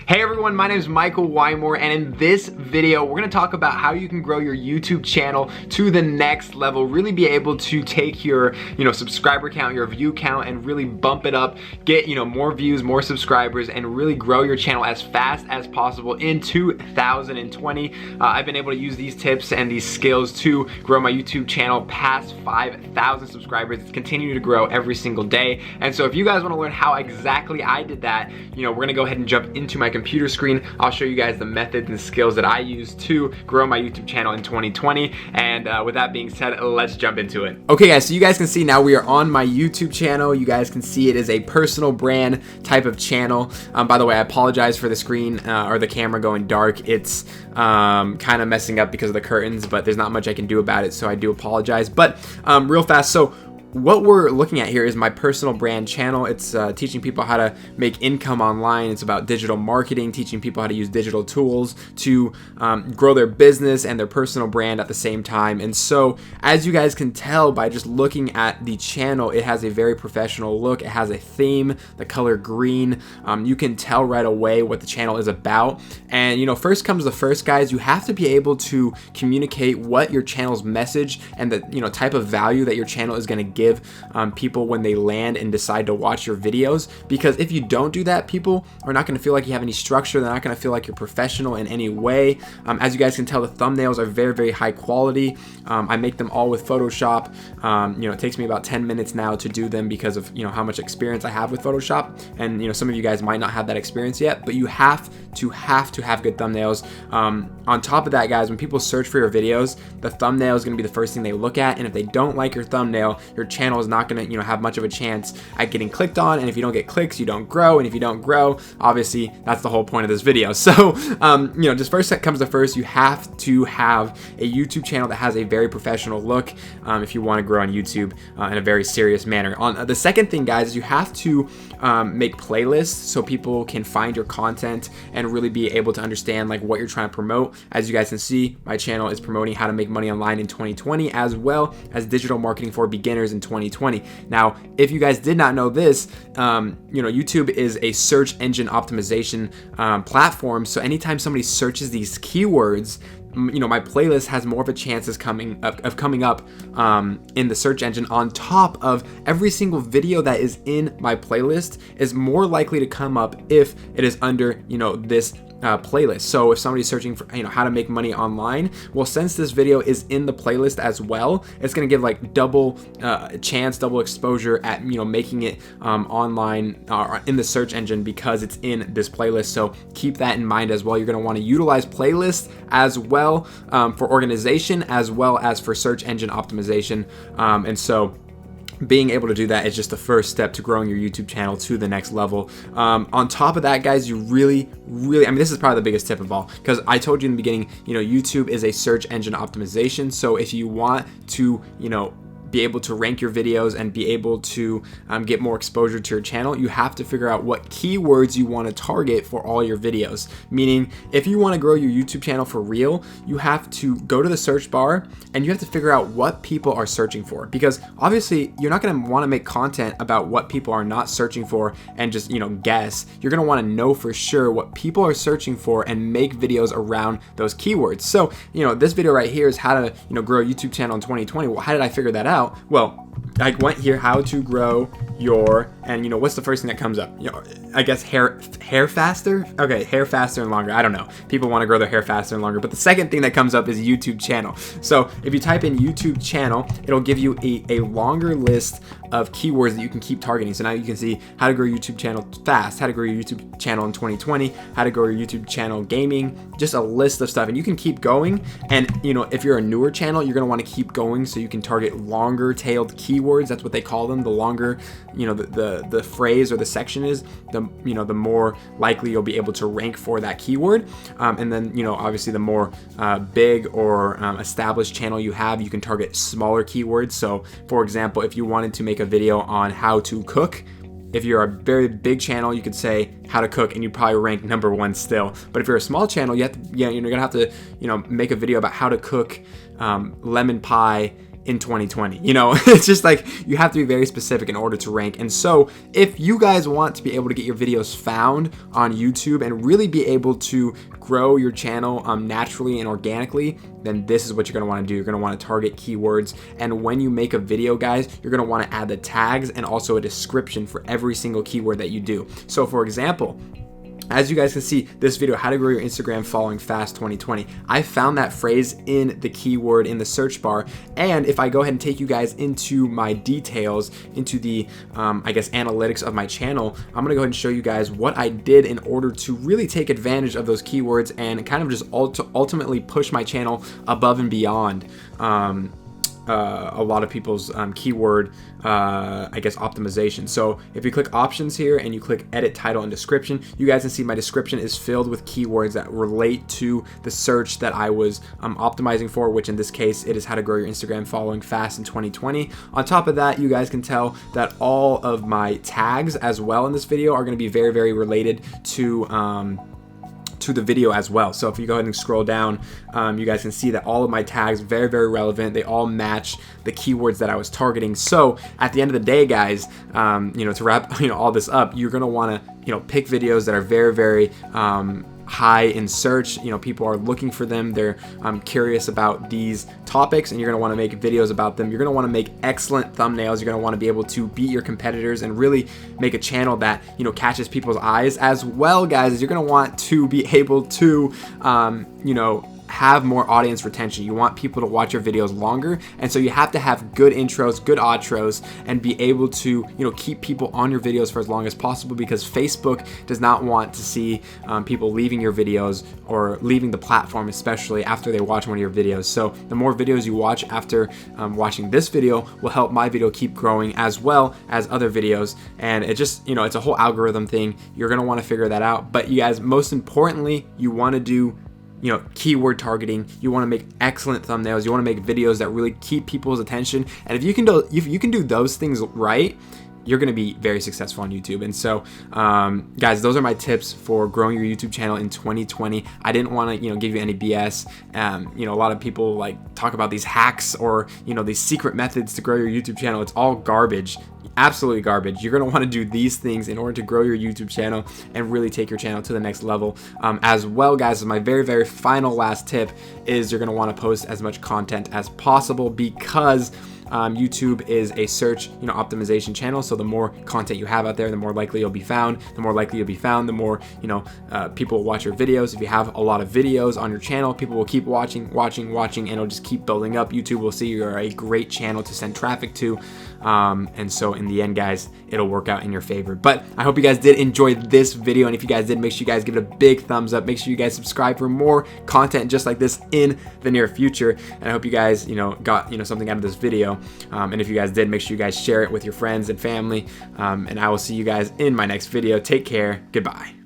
Hey everyone, my name is Michael Wymore, and in this video we're going to talk about how you can grow your YouTube channel to the next level, really be able to take your subscriber count, your view count, and really bump it up, get more views, more subscribers, and really grow your channel as fast as possible in 2020. I've been able to use these tips and these skills to grow my YouTube channel past 5,000 subscribers. It's continuing to grow every single day, and so if you guys want to learn how exactly I did that, we're going to go ahead and jump into my computer screen. I'll show you guys the methods and skills that I use to grow my YouTube channel in 2020. And with that being said, let's jump into it. Okay guys, so you guys can see now we are on my YouTube channel. You guys can see it is a personal brand type of channel. By the way, I apologize for the screen or the camera going dark. It's kind of messing up because of the curtains, but there's not much I can do about it, so I do apologize. But real fast, so what we're looking at here is my personal brand channel. It's teaching people how to make income online. It's about digital marketing, teaching people how to use digital tools to grow their business and their personal brand at the same time. And so as you guys can tell by just looking at the channel, it has a very professional look. It has a theme, the color green. You can tell right away what the channel is about. And first comes the first, guys. You have to be able to communicate what your channel's message and the type of value that your channel is going to give people when they land and decide to watch your videos. Because if you don't do that, people are not going to feel like you have any structure. They're not going to feel like you're professional in any way. As you guys can tell, the thumbnails are very, very high quality. I make them all with Photoshop. It takes me about 10 minutes now to do them because of how much experience I have with Photoshop. And some of you guys might not have that experience yet, but you have to have good thumbnails. On top of that, guys, when people search for your videos, the thumbnail is going to be the first thing they look at. And if they don't like your thumbnail, your channel is not going to have much of a chance at getting clicked on. And if you don't get clicks, you don't grow. And if you don't grow, obviously that's the whole point of this video. So just first comes the first, you have to have a YouTube channel that has a very professional look if you want to grow on YouTube in a very serious manner. On the second thing, guys, is you have to make playlists so people can find your content and really be able to understand what you're trying to promote. As you guys can see, my channel is promoting how to make money online in 2020 as well as digital marketing for beginners in 2020. Now, if you guys did not know this, YouTube is a search engine optimization platform. So anytime somebody searches these keywords, my playlist has more of a chance of coming up in the search engine. On top of every single video that is in my playlist is more likely to come up if it is under this playlist. So if somebody's searching for how to make money online, well, since this video is in the playlist as well, it's going to give double chance, double exposure at making it online or in the search engine because it's in this playlist. So keep that in mind as well. You're going to want to utilize playlists as well for organization as well as for search engine optimization. And so being able to do that is just the first step to growing your YouTube channel to the next level. On top of that, guys, you really, this is probably the biggest tip of all, because I told you in the beginning, YouTube is a search engine optimization. So if you want to, be able to rank your videos and be able to get more exposure to your channel, you have to figure out what keywords you want to target for all your videos. Meaning, if you want to grow your YouTube channel for real, you have to go to the search bar and you have to figure out what people are searching for. Because obviously, you're not going to want to make content about what people are not searching for and just, guess. You're going to want to know for sure what people are searching for and make videos around those keywords. So, this video right here is how to, grow a YouTube channel in 2020. Well, how did I figure that out? Well, I went here, how to grow your, and what's the first thing that comes up? I guess hair faster? Okay, hair faster and longer. I don't know. People want to grow their hair faster and longer. But the second thing that comes up is YouTube channel. So if you type in YouTube channel, it'll give you a longer list of keywords that you can keep targeting. So now you can see how to grow your YouTube channel fast, how to grow your YouTube channel in 2020, how to grow your YouTube channel gaming, just a list of stuff. And you can keep going. And if you're a newer channel, you're going to want to keep going so you can target longer tailed keywords. That's what they call them. The longer, the phrase or the section is, the more likely you'll be able to rank for that keyword. And then, obviously the more big or established channel you have, you can target smaller keywords. So for example, if you wanted to make a video on how to cook, if you're a very big channel, you could say how to cook and you probably rank number one still. But if you're a small channel, you're gonna have to, make a video about how to cook lemon pie in 2020. You know, it's just like you have to be very specific in order to rank. And so if you guys want to be able to get your videos found on YouTube and really be able to grow your channel naturally and organically, then this is what you're going to want to do. You're going to want to target keywords. And when you make a video, guys, you're going to want to add the tags and also a description for every single keyword that you do. So for example, as you guys can see, this video, how to grow your Instagram following fast 2020, I found that phrase in the keyword in the search bar. And if I go ahead and take you guys into my details, into the, I guess, analytics of my channel, I'm gonna go ahead and show you guys what I did in order to really take advantage of those keywords and kind of just ultimately push my channel above and beyond a lot of people's keyword, I guess, optimization. So if you click options here and you click edit title and description, you guys can see my description is filled with keywords that relate to the search that I was optimizing for, which in this case, it is how to grow your Instagram following fast in 2020. On top of that, you guys can tell that all of my tags as well in this video are going to be very, very related to the video as well. So if you go ahead and scroll down, you guys can see that all of my tags very, very relevant. They all match the keywords that I was targeting. So at the end of the day, guys, you know, to wrap all this up, you're gonna want to pick videos that are very, very high in search. You know, people are looking for them. They're curious about these topics, and you're going to want to make videos about them. You're going to want to make excellent thumbnails. You're going to want to be able to beat your competitors and really make a channel that, you know, catches people's eyes as well, guys. You're going to want to be able to, you know, have more audience retention. You want people to watch your videos longer, and so you have to have good intros, good outros, and be able to, you know, keep people on your videos for as long as possible, because Facebook does not want to see people leaving your videos or leaving the platform, especially after they watch one of your videos. So the more videos you watch after watching this video will help my video keep growing as well as other videos. And it just, you know, it's a whole algorithm thing. You're going to want to figure that out. But you guys, most importantly, you want to do, you know, keyword targeting. You want to make excellent thumbnails. You want to make videos that really keep people's attention. And if you can do those things right, you're going to be very successful on YouTube. And so, guys, those are my tips for growing your YouTube channel in 2020. I didn't want to, you know, give you any BS. You know, a lot of people like talk about these hacks or, you know, these secret methods to grow your YouTube channel. It's all garbage. Absolutely garbage. You're going to want to do these things in order to grow your YouTube channel and really take your channel to the next level. As well, guys, my very, very final last tip is you're going to want to post as much content as possible, because YouTube is a search, you know, optimization channel. So the more content you have out there, the more likely you'll be found. The more likely you'll be found, the more, you know, people will watch your videos. If you have a lot of videos on your channel, people will keep watching, and it'll just keep building up. YouTube will see you're a great channel to send traffic to. And so in the end, guys, it'll work out in your favor. But I hope you guys did enjoy this video. And if you guys did, make sure you guys give it a big thumbs up. Make sure you guys subscribe for more content just like this in the near future. And I hope you guys, you know, got, you know, something out of this video. And if you guys did, make sure you guys share it with your friends and family. And I will see you guys in my next video. Take care. Goodbye.